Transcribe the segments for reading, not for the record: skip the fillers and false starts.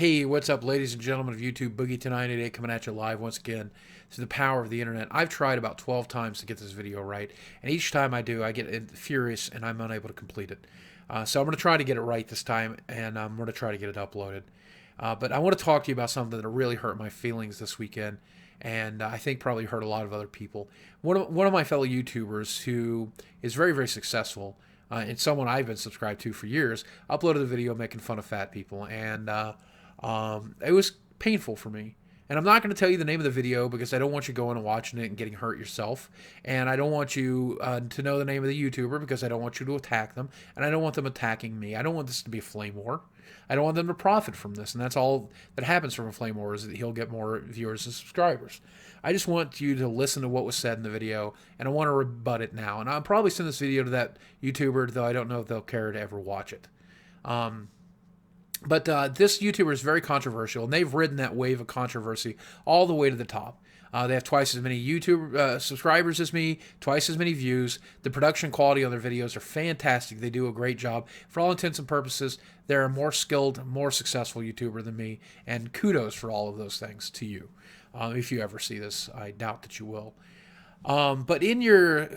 Hey, what's up, ladies and gentlemen of YouTube? Boogie1098 coming at you live once again through the power of the internet. I've tried about 12 times to get this video right, and each time I do, I get furious and I'm unable to complete it. So I'm going to try to get it right this time, and I'm going to try to get it uploaded. But I want to talk to you about something that really hurt my feelings this weekend, and I think probably hurt a lot of other people. One of my fellow YouTubers who is very, very successful, and someone I've been subscribed to for years, uploaded a video making fun of fat people, and it was painful for me. And I'm not going to tell you the name of the video because I don't want you going and watching it and getting hurt yourself. And I don't want you to know the name of the YouTuber because I don't want you to attack them. And I don't want them attacking me. I don't want this to be a flame war. I don't want them to profit from this. And that's all that happens from a flame war, is that he'll get more viewers and subscribers. I just want you to listen to what was said in the video, and I want to rebut it now. And I'll probably send this video to that YouTuber, though I don't know if they'll care to ever watch it. But this YouTuber is very controversial, and they've ridden that wave of controversy all the way to the top. They have twice as many YouTube subscribers as me, twice as many views. The production quality on their videos are fantastic. They do a great job. For all intents and purposes, they're a more skilled, more successful YouTuber than me, and kudos for all of those things to you. If you ever see this, I doubt that you will. But in your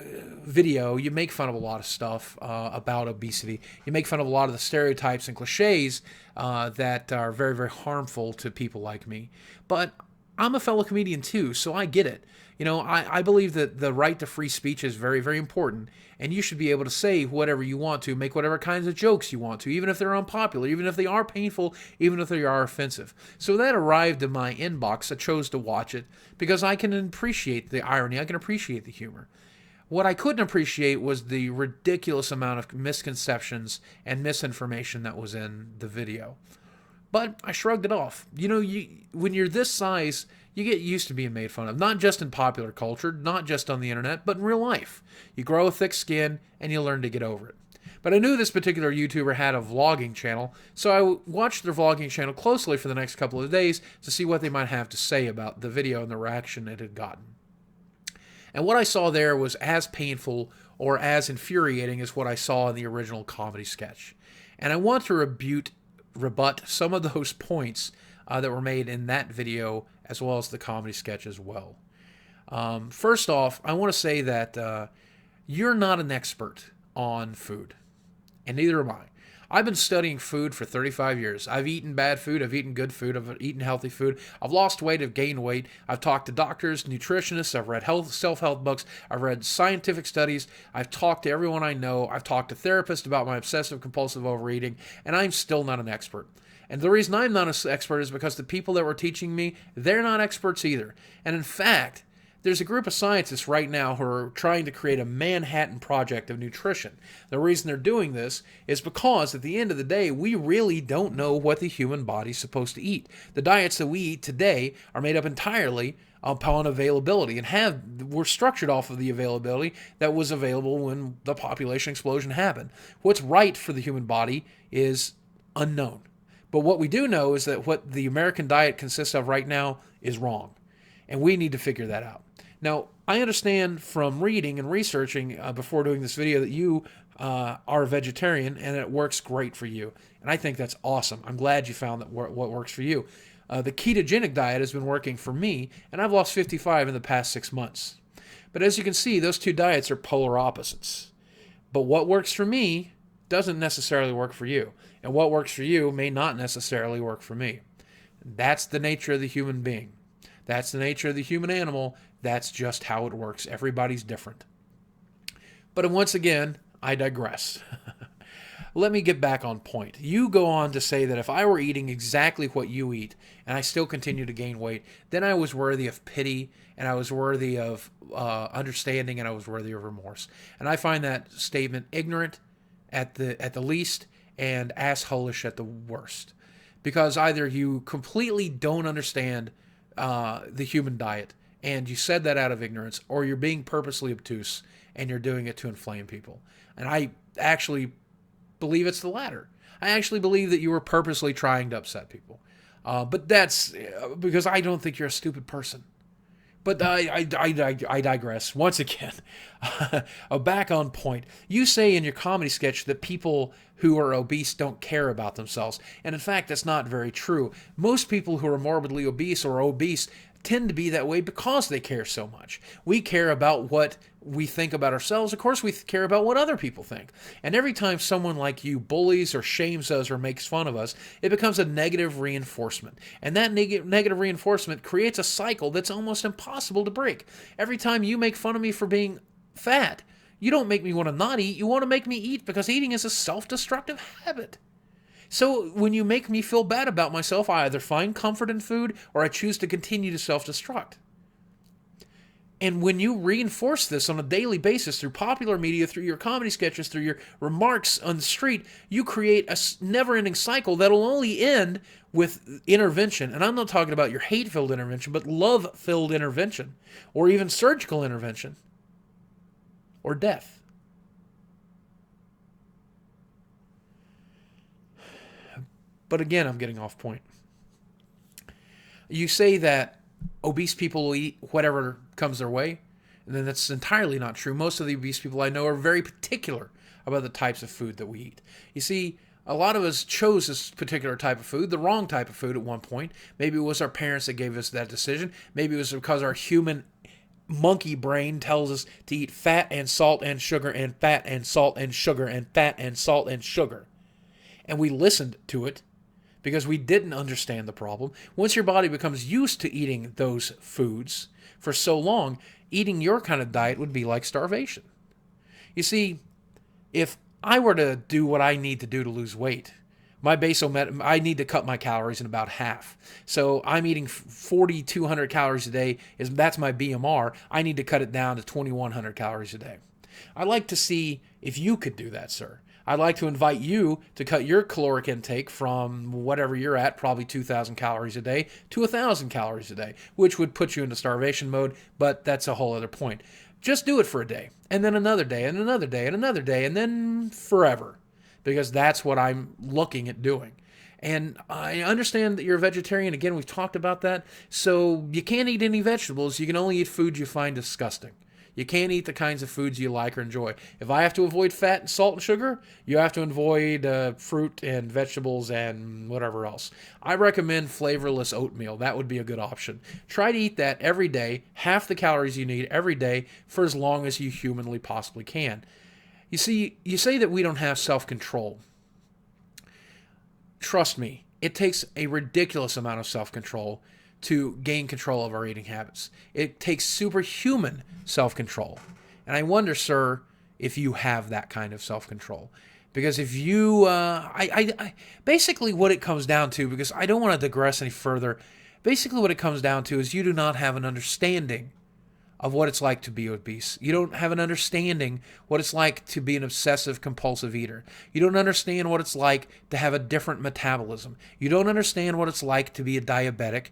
video, you make fun of a lot of stuff about obesity. You make fun of a lot of the stereotypes and cliches that are very, very harmful to people like me. But I'm a fellow comedian too, so I get it. You know, I believe that the right to free speech is very, very important, and you should be able to say whatever you want to, make whatever kinds of jokes you want to, even if they're unpopular, even if they are painful, even if they are offensive. So that arrived in my inbox. I chose to watch it because I can appreciate the irony. I can appreciate the humor. What I couldn't appreciate was the ridiculous amount of misconceptions and misinformation that was in the video. But I shrugged it off. You know, when you're this size, you get used to being made fun of. Not just in popular culture, not just on the internet, but in real life. You grow a thick skin, and you learn to get over it. But I knew this particular YouTuber had a vlogging channel, so I watched their vlogging channel closely for the next couple of days to see what they might have to say about the video and the reaction it had gotten. And what I saw there was as painful or as infuriating as what I saw in the original comedy sketch. And I want to rebut some of those points that were made in that video, as well as the comedy sketch as well. First off, I want to say that you're not an expert on food, and neither am I. I've been studying food for 35 years. I've eaten bad food, I've eaten good food, I've eaten healthy food, I've lost weight, I've gained weight, I've talked to doctors, nutritionists, I've read self-help books, I've read scientific studies, I've talked to everyone I know, I've talked to therapists about my obsessive-compulsive overeating, and I'm still not an expert. And the reason I'm not an expert is because the people that were teaching me, they're not experts either. And in fact, there's a group of scientists right now who are trying to create a Manhattan Project of nutrition. The reason they're doing this is because at the end of the day, we really don't know what the human body's supposed to eat. The diets that we eat today are made up entirely upon availability and were structured off of the availability that was available when the population explosion happened. What's right for the human body is unknown. But what we do know is that what the American diet consists of right now is wrong. And we need to figure that out. Now, I understand from reading and researching before doing this video that you are a vegetarian and it works great for you. And I think that's awesome. I'm glad you found that what works for you. The ketogenic diet has been working for me, and I've lost 55 in the past 6 months. But as you can see, those two diets are polar opposites. But what works for me doesn't necessarily work for you. And what works for you may not necessarily work for me. That's the nature of the human being. That's the nature of the human animal. That's just how it works. Everybody's different. But once again, I digress. Let me get back on point. You go on to say that if I were eating exactly what you eat and I still continue to gain weight, then I was worthy of pity and I was worthy of understanding and I was worthy of remorse. And I find that statement ignorant at the least and assholish at the worst. Because either you completely don't understand the human diet and you said that out of ignorance, or you're being purposely obtuse and you're doing it to inflame people. And I actually believe it's the latter. I actually believe that you were purposely trying to upset people. But that's because I don't think you're a stupid person. But I digress. Once again, back on point. You say in your comedy sketch that people who are obese don't care about themselves. And in fact, that's not very true. Most people who are morbidly obese or obese tend to be that way because they care so much. We care about what we think about ourselves. Of course, we care about what other people think. And every time someone like you bullies or shames us or makes fun of us, it becomes a negative reinforcement. And that negative reinforcement creates a cycle that's almost impossible to break. Every time you make fun of me for being fat, you don't make me want to not eat. You want to make me eat because eating is a self-destructive habit. So when you make me feel bad about myself, I either find comfort in food or I choose to continue to self-destruct. And when you reinforce this on a daily basis through popular media, through your comedy sketches, through your remarks on the street, you create a never-ending cycle that'll only end with intervention. And I'm not talking about your hate-filled intervention, but love-filled intervention, or even surgical intervention, or death. But again, I'm getting off point. You say that obese people will eat whatever comes their way, and then that's entirely not true. Most of the obese people I know are very particular about the types of food that we eat. You see, a lot of us chose this particular type of food, the wrong type of food at one point. Maybe it was our parents that gave us that decision. Maybe it was because our human monkey brain tells us to eat fat and salt and sugar and fat and salt and sugar and fat and salt and sugar. And we listened to it because we didn't understand the problem. Once your body becomes used to eating those foods for so long, eating your kind of diet would be like starvation. You see, if I were to do what I need to do to lose weight, I need to cut my calories in about half. So I'm eating 4,200 calories a day. That's my BMR. I need to cut it down to 2,100 calories a day. I'd like to see if you could do that, sir. I'd like to invite you to cut your caloric intake from whatever you're at, probably 2,000 calories a day, to 1,000 calories a day, which would put you into starvation mode, but that's a whole other point. Just do it for a day, and then another day, and another day, and another day, and then forever, because that's what I'm looking at doing. And I understand that you're a vegetarian. Again, we've talked about that. So you can't eat any vegetables. You can only eat food you find disgusting. You can't eat the kinds of foods you like or enjoy. If I have to avoid fat and salt and sugar, you have to avoid fruit and vegetables and whatever else. I recommend flavorless oatmeal. That would be a good option. Try to eat that every day, half the calories you need every day for as long as you humanly possibly can. You see, you say that we don't have self-control. Trust me, it takes a ridiculous amount of self-control to gain control of our eating habits. It takes superhuman self-control. And I wonder, sir, if you have that kind of self-control. Because if you, basically what it comes down to, because I don't want to digress any further, basically what it comes down to is you do not have an understanding of what it's like to be obese. You don't have an understanding what it's like to be an obsessive compulsive eater. You don't understand what it's like to have a different metabolism. You don't understand what it's like to be a diabetic.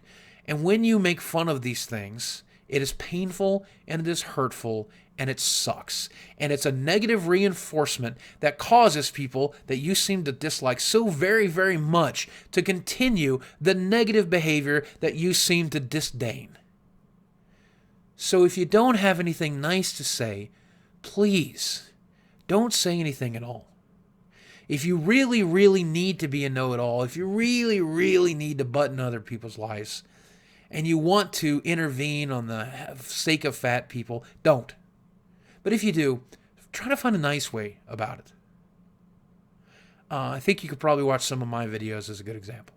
And when you make fun of these things, it is painful and it is hurtful and it sucks. And it's a negative reinforcement that causes people that you seem to dislike so very, very much to continue the negative behavior that you seem to disdain. So if you don't have anything nice to say, please don't say anything at all. If you really, really need to be a know-it-all, if you really, really need to button other people's lives, and you want to intervene on the sake of fat people, don't. But if you do, try to find a nice way about it. I think you could probably watch some of my videos as a good example.